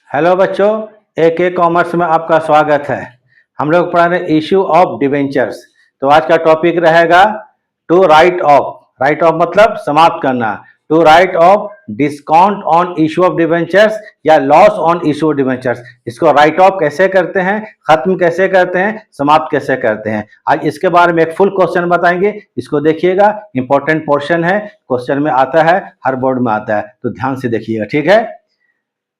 Hello बच्चों, ए commerce में आपका स्वागत है। हम लोग पढ़ा रहे इश्यू ऑफ डिवेंचर्स। तो आज का टॉपिक रहेगा to write off. Write off मतलब समाप्त करना। To write off discount on issue of debentures या loss on issue of debentures. इसको राइट ऑफ कैसे करते हैं, खत्म कैसे करते हैं, समाप्त कैसे करते हैं, आज इसके बारे में एक फुल क्वेश्चन बताएंगे। इसको देखिएगा, इंपॉर्टेंट पोर्शन है, क्वेश्चन में आता है, हर बोर्ड में आता है, तो ध्यान से देखिएगा, ठीक है।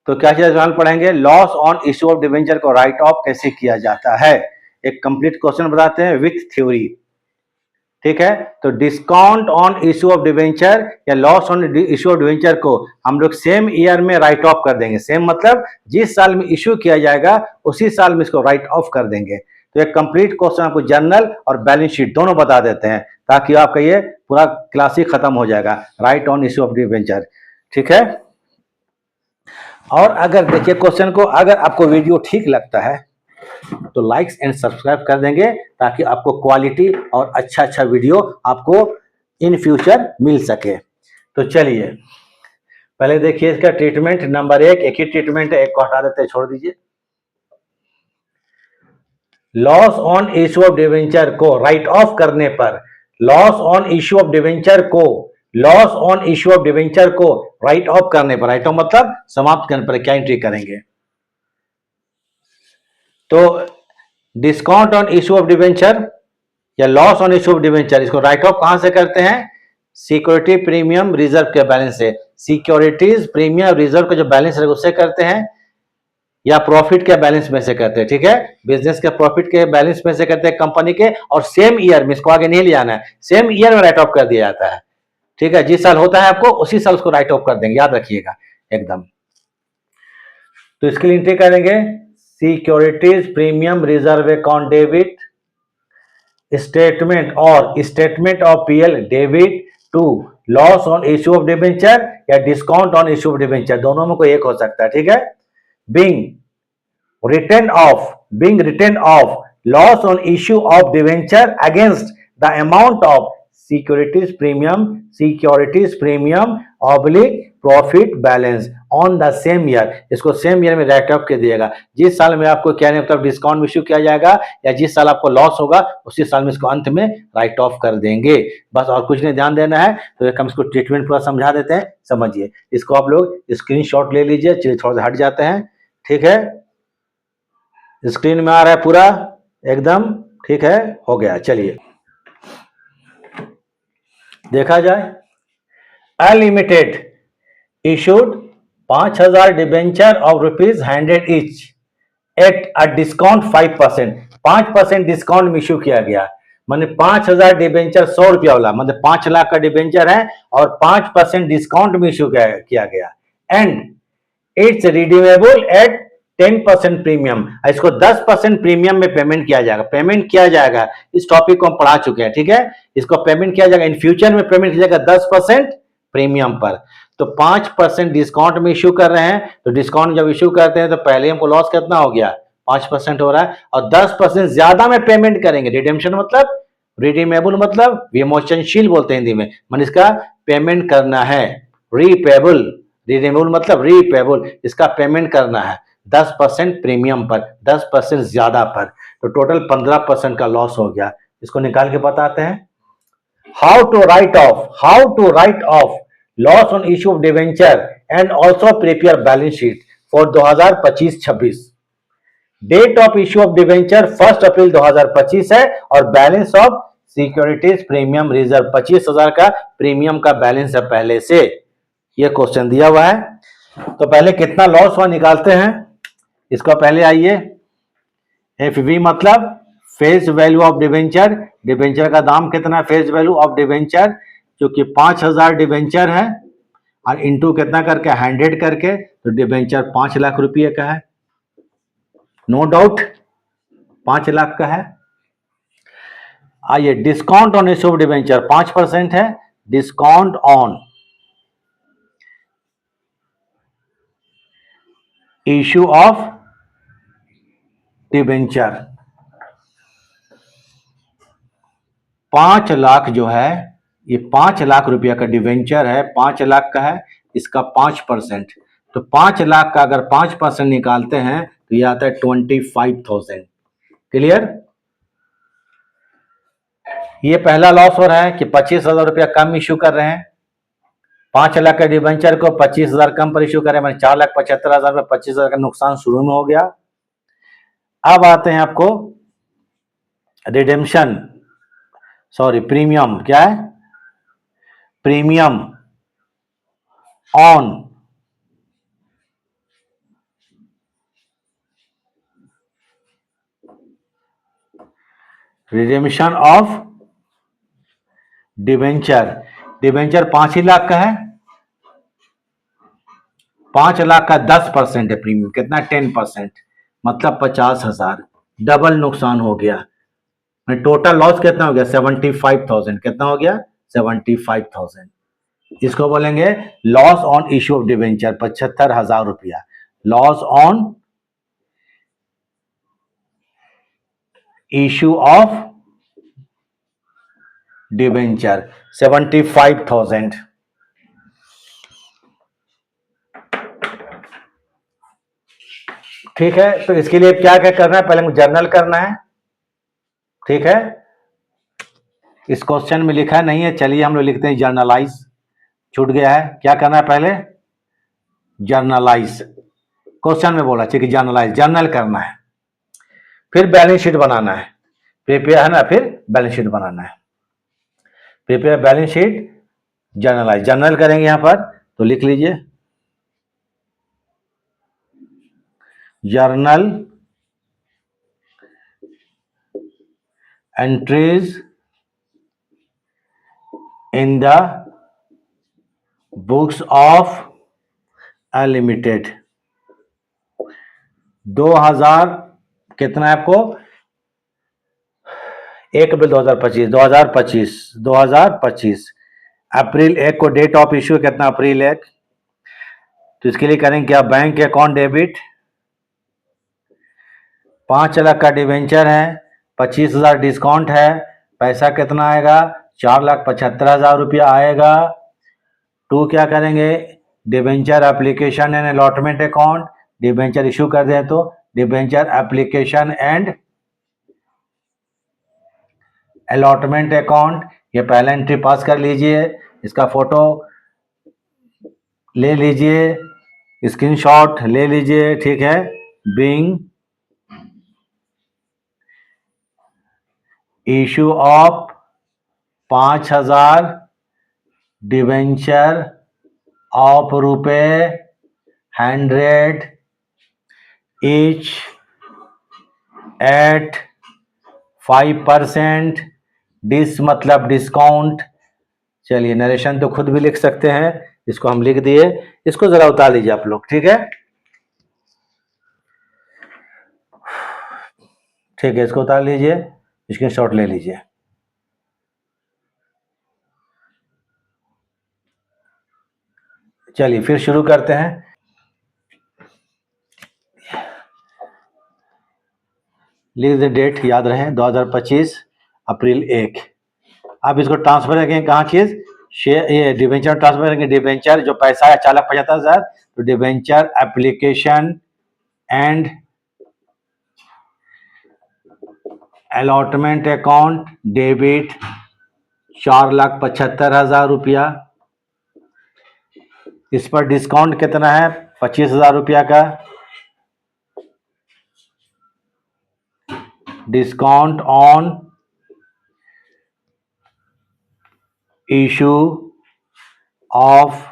तो क्या चीज पढ़ेंगे, loss on issue of debenture को राइट ऑफ कैसे किया जाता है। एक कंप्लीट क्वेश्चन बताते हैं विथ थ्योरी, ठीक है। तो discount on issue of debenture या loss on issue of debenture को हम लोग सेम ईयर में राइट ऑफ कर देंगे। सेम मतलब जिस साल में इश्यू किया जाएगा उसी साल में इसको राइट ऑफ कर देंगे। तो एक कंप्लीट क्वेश्चन आपको जर्नल और बैलेंस शीट दोनों बता देते हैं, ताकि आपका ये पूरा क्लास ही खत्म हो जाएगा, right on issue of debenture, ठीक है। और अगर देखिए क्वेश्चन को, अगर आपको वीडियो ठीक लगता है तो लाइक्स एंड सब्सक्राइब कर देंगे, ताकि आपको क्वालिटी और अच्छा वीडियो आपको इन फ्यूचर मिल सके। तो चलिए पहले देखिए इसका ट्रीटमेंट। नंबर एक ही ट्रीटमेंट है, एक को हटा देते हैं, छोड़ दीजिए। Loss on issue of debenture को राइट ऑफ करने पर, loss on issue of debenture को, loss on issue of debenture को राइट ऑफ करने पर, राइट ऑफ मतलब समाप्त करने पर क्या एंट्री करेंगे। तो discount on issue of debenture या loss on issue of debenture, इसको राइट ऑफ कहां से करते हैं, सिक्योरिटी प्रीमियम रिजर्व के बैलेंस से। सिक्योरिटीज प्रीमियम रिजर्व का जो बैलेंस है उससे करते हैं, या प्रॉफिट के बैलेंस में से करते हैं, ठीक है। बिजनेस के प्रॉफिट के बैलेंस में से करते हैं कंपनी के, और सेम ईयर में, इसको आगे नहीं ले आना है, सेम ईयर में राइट ऑफ कर दिया जाता है, ठीक है। जिस साल होता है आपको उसी साल उसको राइट ऑफ कर देंगे, याद रखिएगा एकदम। तो इसके लिए एंट्री करेंगे securities premium reserve account debit statement और statement of PL debit to loss on issue of debenture या discount on issue of debenture, दोनों में कोई एक हो सकता है, ठीक है। being written off loss on issue of debenture against the amount of securities premium oblique profit balance on the same year। इसको सेम ईयर में राइट ऑफ कर दिएगा। जिस साल में आपको क्या नहीं मतलब डिस्काउंट इश्यू किया जाएगा या जिस साल आपको लॉस होगा उसी साल में इसको अंत में राइट ऑफ कर देंगे, बस और कुछ नहीं ध्यान देना है। तो एक हम इसको ट्रीटमेंट पूरा समझा देते हैं, समझिए। इसको आप लोग स्क्रीनशॉट ले लीजिए, चलिए थोड़ा सा हट जाते हैं, ठीक है। स्क्रीन में आ रहा है पूरा एकदम, ठीक है, हो गया। चलिए देखा जाए। Unlimited issued 5000 debenture of ₹100 each at a discount 5%। 5% discount में इशू किया गया, माने 5000 डिबेंचर 100 रुपया वाला, मतलब 5 लाख का डिबेंचर है और 5% डिस्काउंट में इशू किया गया। And it's redeemable eight 10% premium. इसको 10% प्रीमियम में पेमेंट किया जाएगा। पेमेंट किया जाएगा, इस टॉपिक को हम पढ़ा चुके हैं, ठीक है। इसको पेमेंट किया जाएगा, इन फ्यूचर में पेमेंट किया जाएगा 10% प्रीमियम पर। तो 5% डिस्काउंट में इश्यू कर रहे हैं, तो डिस्काउंट जब इश्यू करते हैं तो पहले हमको लॉस कितना हो गया, 5% हो रहा है, और 10% ज्यादा में पेमेंट करेंगे। रिडेम्पशन मतलब, रिडीमेबल मतलब विमोचनशील बोलते हैं हिंदी में, मतलब इसका पेमेंट करना है। रीपेबल, रिडीमेबल मतलब रीपेबल, इसका पेमेंट करना है 10% प्रीमियम पर, 10% ज्यादा पर, तो टोटल 15% का लॉस हो गया। इसको निकाल के बताते हैं। How to write off loss on issue of debenture and also prepare balance sheet for 2025-26। Date of issue of debenture 1 April 2025 है, और balance of securities premium reserve 25,000 का प्रीमियम का बैलेंस है पहले से। यह क्वेश्चन दिया हुआ है। तो पहले कितना लॉस हुआ निकालते हैं। इसको पहले आइए, एफवी मतलब face value of debenture, debenture का दाम कितना, फेस वैल्यू ऑफ डिवेंचर, क्योंकि 5000 डिवेंचर है और इंटू कितना करके 100 करके, तो डिवेंचर 5 लाख रुपये का है, नो डाउट 5 लाख का है। आइए discount on issue of debenture 5% है, discount on issue of debenture 5 lakh जो है, ये 5 लाख रुपया का डिवेंचर है, 5 लाख का है, इसका 5%, तो 5 लाख का अगर 5% निकालते हैं तो ये आता है 25,000। क्लियर? ये पहला लॉस हो रहा है कि 25,000 रुपया कम इश्यू कर रहे हैं। 5 लाख का डिबेंचर को 25,000 कम पर इश्यू करें, मैंने 4,75,000 में 25,000 का नुकसान शुरू में हो गया। अब आते हैं आपको रिडेम्पशन, सॉरी प्रीमियम, क्या है? Premium on redemption of debenture. Debenture 5 ही लाख का है, 5 लाख का 10% है प्रीमियम, कितना? 10%, मतलब 50,000। डबल नुकसान हो गया। टोटल लॉस कितना हो गया? 75,000। कितना हो गया? 75,000। इसको बोलेंगे loss on issue of debenture, 75,000 रुपया। Loss on issue of debenture 75,000। ठीक है, तो इसके लिए क्या क्या करना है? पहले जर्नल करना है। ठीक है, इस क्वेश्चन में लिखा नहीं है, चलिए हम लोग लिखते हैं जर्नलाइज। छूट गया है, क्या करना है? पहले जर्नलाइज, क्वेश्चन में बोला चाहिए कि जर्नलाइज, जर्नल करना है। फिर बैलेंस शीट बनाना है, प्रिपेयर है ना, फिर बैलेंस शीट बनाना है। Prepare balance sheet, generalized. Journal करेंगे यहां पर, तो लिख लीजिए journal entries in the books of unlimited. 2000 कितना है आपको? 1 अप्रैल 2025 अप्रैल 1 को डेट ऑफ इश्यू कितना? अप्रैल 1। तो इसके लिए करेंगे क्या? बैंक अकाउंट डेबिट, 5 लाख का डिवेंचर है, 25,000 डिस्काउंट है, पैसा कितना आएगा? 4,75,000 रुपया आएगा। टू क्या करेंगे? Debenture application and allotment account, debenture issue कर दें तो debenture application and allotment account, ये पहला एंट्री पास कर लीजिए। इसका फोटो ले लीजिए, स्क्रीनशॉट ले लीजिए। ठीक है, being issue of 5,000 debenture of ₹100 each at 5%, dis मतलब डिस्काउंट। चलिए, नरेशन तो खुद भी लिख सकते हैं, इसको हम लिख दिए। इसको जरा उतार लीजिए आप लोग। ठीक है, ठीक है, इसको उतार लीजिए, स्क्रीनशॉट ले लीजिए। चलिए फिर शुरू करते हैं। लिख दे डेट, याद रहे 2025 अप्रैल 1। अब इसको ट्रांसफर करेंगे कहाँ? चीज शेयर, ये डिवेंचर ट्रांसफर करेंगे। डिवेंचर जो पैसा है 4,75,000, तो debenture application and allotment account debit 4,75,000 रुपया। इस पर डिस्काउंट कितना है? 25,000 रुपया का discount on issue of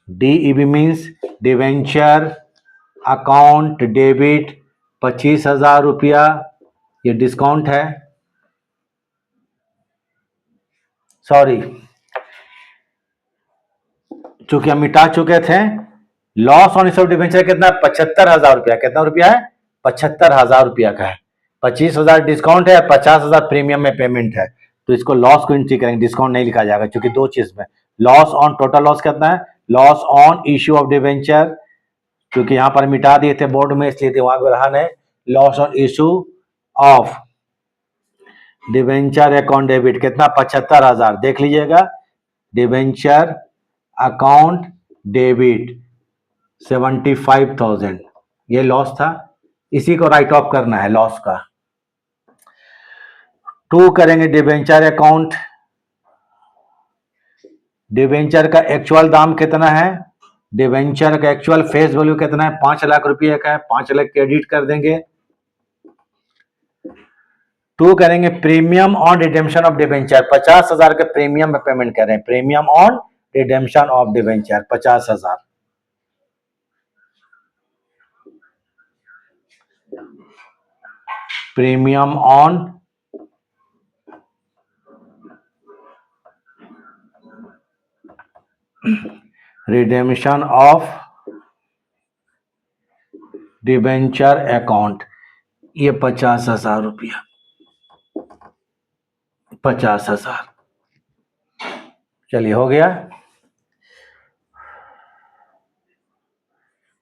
DEB means debenture account debit 25,000 रुपया, ये डिस्काउंट है। सॉरी, चूंकि हम मिटा चुके थे। Loss on issue of debenture कितना? 75,000 रुपया। कितना रुपया है? 75,000 रुपया का है। 25,000 डिस्काउंट है, 50,000 प्रीमियम में पेमेंट है। तो इसको लॉस को एंट्री करेंगे, डिस्काउंट नहीं लिखा जाएगा, क्योंकि दो चीज में लॉस ऑन, टोटल लॉस कितना है? Loss on issue of debenture, क्योंकि यहां पर मिटा दिए थे बोर्ड में, इसलिए दिमाग में रहा नहीं। Loss on issue of debenture account debit कितना? 75,000। देख लीजिएगा, डिवेंचर अकाउंट डेबिट 75,000 ये लॉस था, इसी को राइट ऑफ करना है लॉस का। 2 करेंगे डिबेंचर अकाउंट। डिबेंचर का एक्चुअल दाम कितना है, डिबेंचर का एक्चुअल फेस वैल्यू कितना है, 5 लाख रुपये का है, 5 लाख क्रेडिट कर देंगे। 2 करेंगे premium on redemption of debenture, 50,000 के प्रीमियम में पेमेंट कर रहे हैं, premium on redemption of debenture 50,000। Premium on redemption of debenture account, ये 50,000 रुपया, 50,000। चलिए हो गया।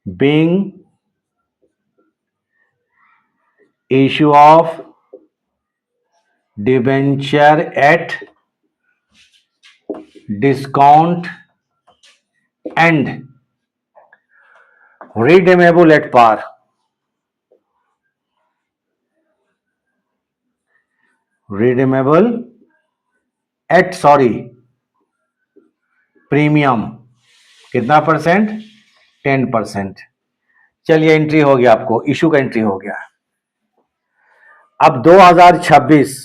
Being issue of debenture at discount and redeemable at par, redeemable at premium कितना परसेंट, 10%। चलिए एंट्री हो गया, आपको इशू का एंट्री हो गया। अब 2026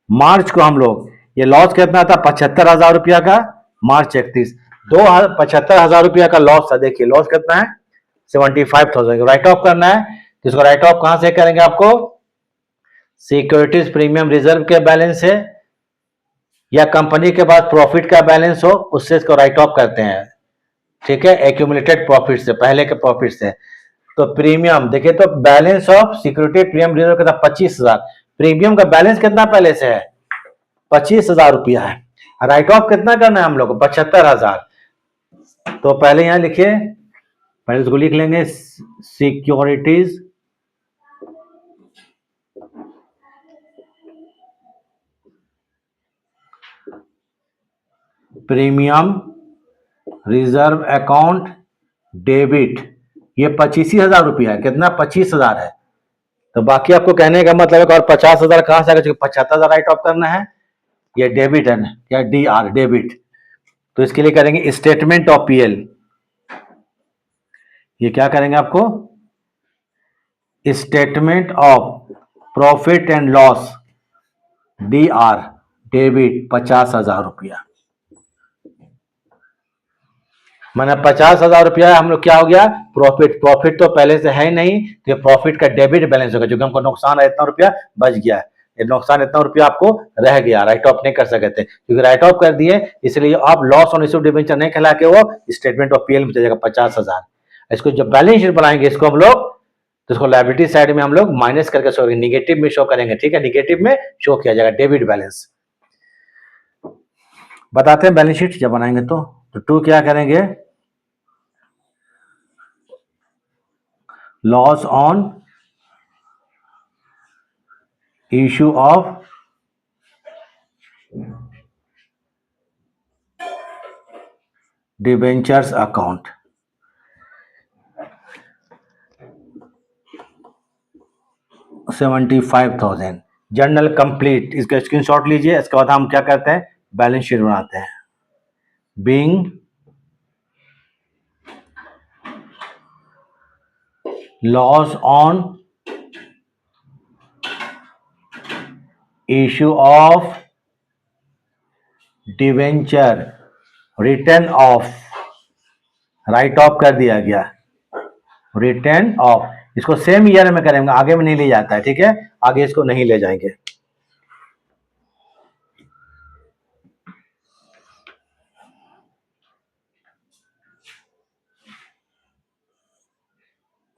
मार्च को हम लोग, ये लॉस कितना था 75,000 रुपया का, मार्च 31 75,000 रुपया का लॉस था। देखिए लॉस कितना है 75,000, राइट ऑफ करना है। तो इसको राइट ऑफ कहां से करेंगे, आपको सिक्योरिटीज प्रीमियम रिजर्व के बैलेंस है या कंपनी के पास प्रॉफिट का बैलेंस हो, उससे इसको राइट ऑफ करते हैं, ठीक है, एक्यूमुलेटेड प्रॉफिट से, पहले के प्रॉफिट से। तो प्रीमियम देखिए, तो balance of security premium reserve कितना 25,000, प्रीमियम का बैलेंस कितना पहले से है 25,000 रुपया है, राइट ऑफ कितना करना है हम लोग को 75,000। तो पहले यहां लिखिए, पहले इसको लिख लेंगे securities premium reserve account debit, ये 25,000 रुपया है, कितना 25,000 है। तो बाकी आपको कहने का मतलब है और 50,000 कहां से आएगा, 75,000 राइट ऑफ करना है, ये डेबिट है ना, क्या DR डेबिट। तो इसके लिए करेंगे स्टेटमेंट ऑफ PL, ये क्या करेंगे आपको statement of profit and loss DR debit 50,000 रुपया, मैंने 50,000 रुपया हम लोग क्या हो गया प्रॉफिट, प्रॉफिट तो पहले से है नहीं, तो प्रॉफिट का डेबिट बैलेंस होगा, क्योंकि हमको नुकसान है इतना रुपया बच गया, ये नुकसान इतना रुपया आपको रह गया, राइट ऑफ नहीं कर सकते थे, क्योंकि राइट ऑफ कर दिए, इसलिए आप लॉस ऑन इश्यू डिबेंचर नहीं कहला के वो स्टेटमेंट ऑफ PL में जाएगा 50,000। इसको जब बैलेंस शीट बनाएंगे इसको हम लोग, तो इसको लायबिलिटी साइड में हम लोग माइनस करके शो करेंगे, निगेटिव में शो करेंगे, ठीक है, निगेटिव में शो किया जाएगा डेबिट बैलेंस। बताते हैं बैलेंस शीट जब बनाएंगे तो 2 क्या करेंगे, loss on issue of debentures account, $75,000 journal complete, इसका स्क्रीनशॉट लीजिए। इसके बाद हम क्या करते हैं बैलेंस शीट बनाते हैं। Being loss on issue of debenture return of, write off कर दिया गया, रिटर्न ऑफ, इसको सेम ईयर में करेंगे, आगे में नहीं ले जाता है, ठीक है, आगे इसको नहीं ले जाएंगे।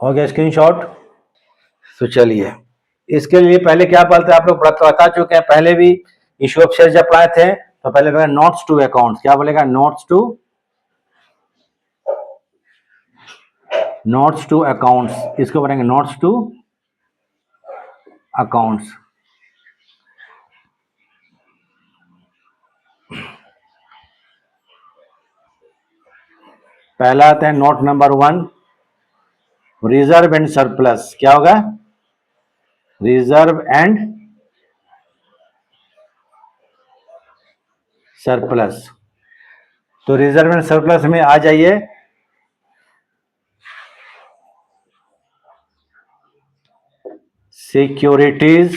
हो गया स्क्रीनशॉट। तो चलिए इसके लिए पहले क्या बोलते हैं, आप लोग बता चुके हैं पहले भी, इश्यू ऑफ शेयर जब पढ़ाए थे तो पहले बोलेगा नोट्स टू अकाउंट्स, क्या बोलेगा नोट्स टू अकाउंट्स, इसको बोलेंगे नोट्स टू अकाउंट्स। पहला आता है note number 1, reserve and surplus. क्या होगा? Reserve and surplus. तो रिजर्व एंड सरप्लस में आ जाइए, सिक्योरिटीज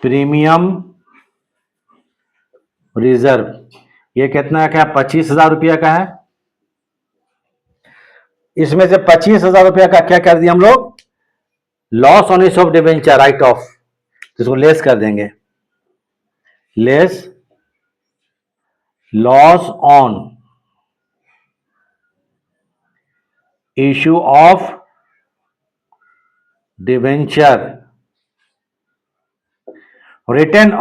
प्रीमियम रिजर्व। ये कितना का है? 25,000 रुपया का है। इसमें से 25,000 रुपया का क्या कर दिया हम लोग? लॉस ऑन इस ऑफ डिवेंचर, राइट ऑफ, इसको लेस कर देंगे। Less loss on issue of debenture return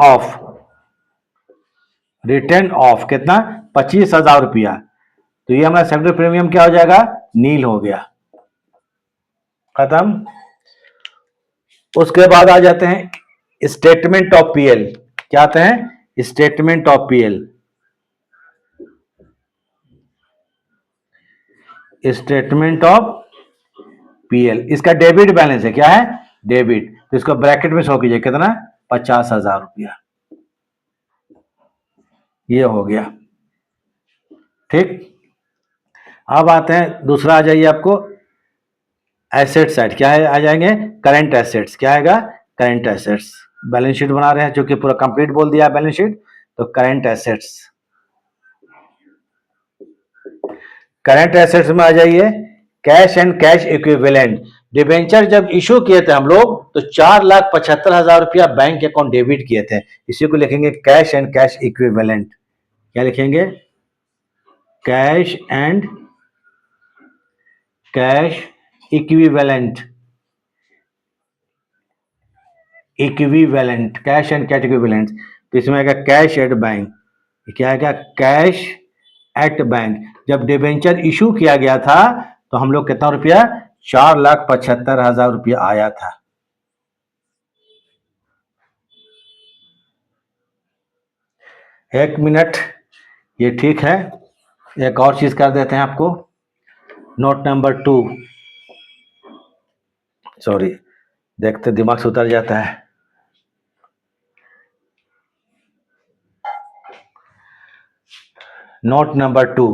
of कितना? 25,000 रुपया। तो ये हमारा सेक्टर प्रीमियम क्या हो जाएगा? नील हो गया, खत्म। उसके बाद आ जाते हैं स्टेटमेंट ऑफ पीएल। क्या आते हैं? Statement of PL. Statement of PL, इसका डेबिट बैलेंस है। क्या है? डेबिट। तो इसको ब्रैकेट में शो कीजिए, कितना? 50,000 रुपया। ये हो गया, ठीक। अब आते हैं दूसरा, आ जाइए आपको एसेट साइड। क्या है? आ जाएंगे करंट एसेट्स। क्या आएगा? Current assets. बैलेंस शीट बना रहे हैं, जो कि पूरा कंप्लीट बोल दिया बैलेंस शीट, तो करंट एसेट्स। करंट एसेट्स में आ जाइए cash and cash equivalent. Debenture जब इशू किए थे हम लोग, तो 4,75,000 रुपया बैंक अकाउंट डेबिट किए थे। इसी को लिखेंगे कैश एंड कैश इक्विवेलेंट। क्या लिखेंगे? Cash and cash equivalent. Cash and cash equivalent. तो इसमें आएगा कैश एट बैंक। क्या आएगा? Cash at bank. जब डिबेंचर इशू किया गया था, तो हम लोग कितना रुपया? 4,75,000 रुपया आया था। एक मिनट, ये ठीक है। एक और चीज कर देते हैं आपको। नोट नंबर 2, सॉरी, देखते दिमाग से उतर जाता है। नोट नंबर 2,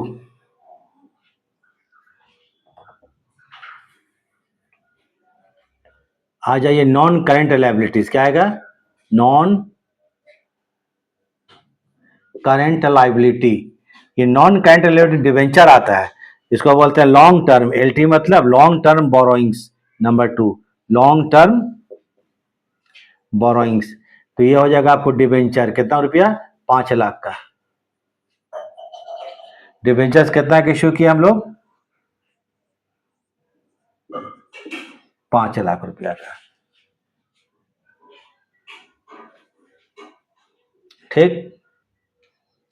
आ जाइए नॉन करेंट लायबिलिटीज। क्या आएगा? Non current liability. ये नॉन करेंट लायबिलिटी डिवेंचर आता है, इसको बोलते हैं लॉन्ग टर्म। एलटी मतलब long term borrowings. Number 2, long term borrowings. तो ये हो जाएगा आपको डिवेंचर कितना रुपया? 5,00,000 का। डिवेंचर्स कितना का इश्यू किया हम लोग? 5,00,000 रुपया का, ठीक।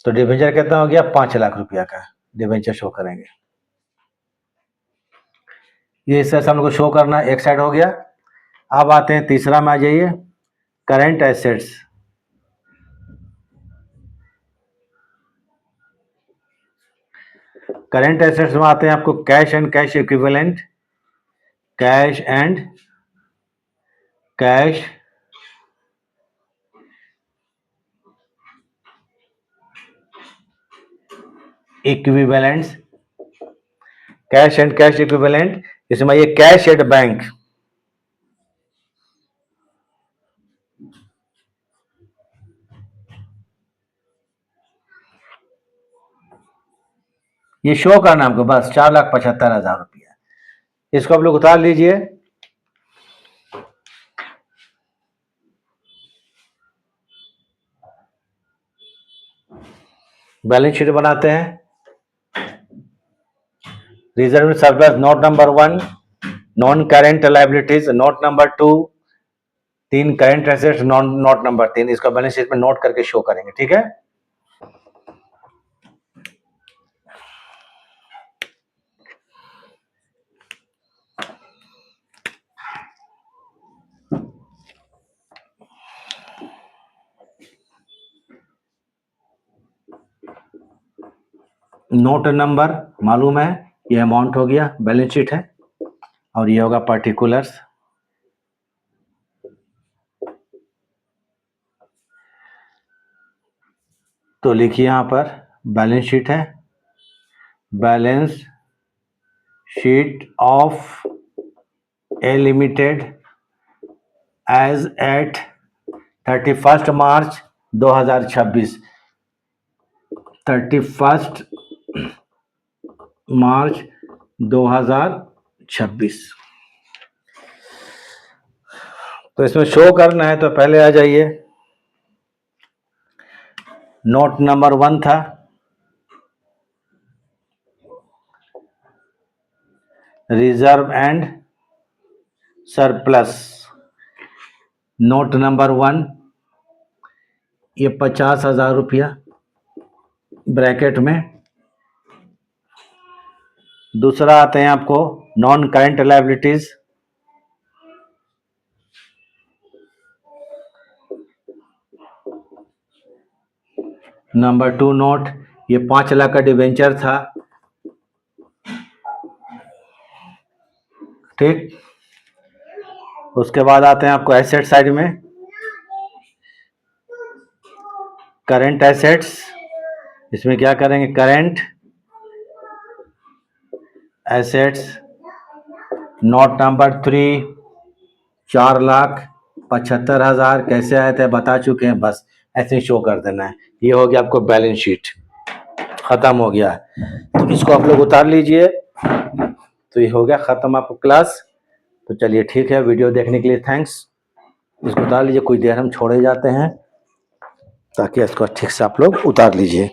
तो डिवेंचर कितना हो गया? 5,00,000 रुपया का डिवेंचर शो करेंगे। ये इस तरह से हम लोग को शो करना, एक साइड हो गया। अब आते हैं तीसरा में, आ जाइए करंट एसेट्स। करंट एसेट्स में आते हैं आपको cash and cash equivalent. Cash and cash equivalents. Cash and cash equivalent, इसमें ये कैश एट बैंक। ये शो करना हमको बस 4,75,000 रुपया। इसको आप लोग उतार लीजिए। बैलेंस शीट बनाते हैं। Reserve surplus note number 1, non current liabilities note number 2, 3 current assets note number 3। इसको बैलेंस शीट में नोट करके शो करेंगे, ठीक है। नोट नंबर मालूम है, ये अमाउंट हो गया, बैलेंस शीट है, और ये होगा पर्टिकुलर्स। तो लिखिए यहाँ पर बैलेंस शीट है, balance sheet of a limited as at 31 March 2026, 31 March 2026। तो इसमें शो करना है तो पहले आ जाइए, नोट नंबर 1 था, reserve and surplus. Note number 1 ये 50,000 रुपया ब्रैकेट में। दूसरा आते हैं आपको non current liabilities, number 2 note, ये 5 लाख का डिवेंचर था, ठीक। उसके बाद आते हैं आपको एसेट साइड में, करंट एसेट्स। इसमें क्या करेंगे, करंट एसेट्स नोट नंबर 3 4,75,000 कैसे आए थे बता चुके हैं, बस ऐसे ही शो कर देना है। ये हो गया आपको बैलेंस शीट, खत्म हो गया। तो इसको आप लोग उतार लीजिए। तो ये हो गया खत्म आपको क्लास। तो चलिए ठीक है, वीडियो देखने के लिए थैंक्स। इसको उतार लीजिए, कुछ देर हम छोड़े जाते हैं ताकि इसको ठीक से आप लोग उतार लीजिए।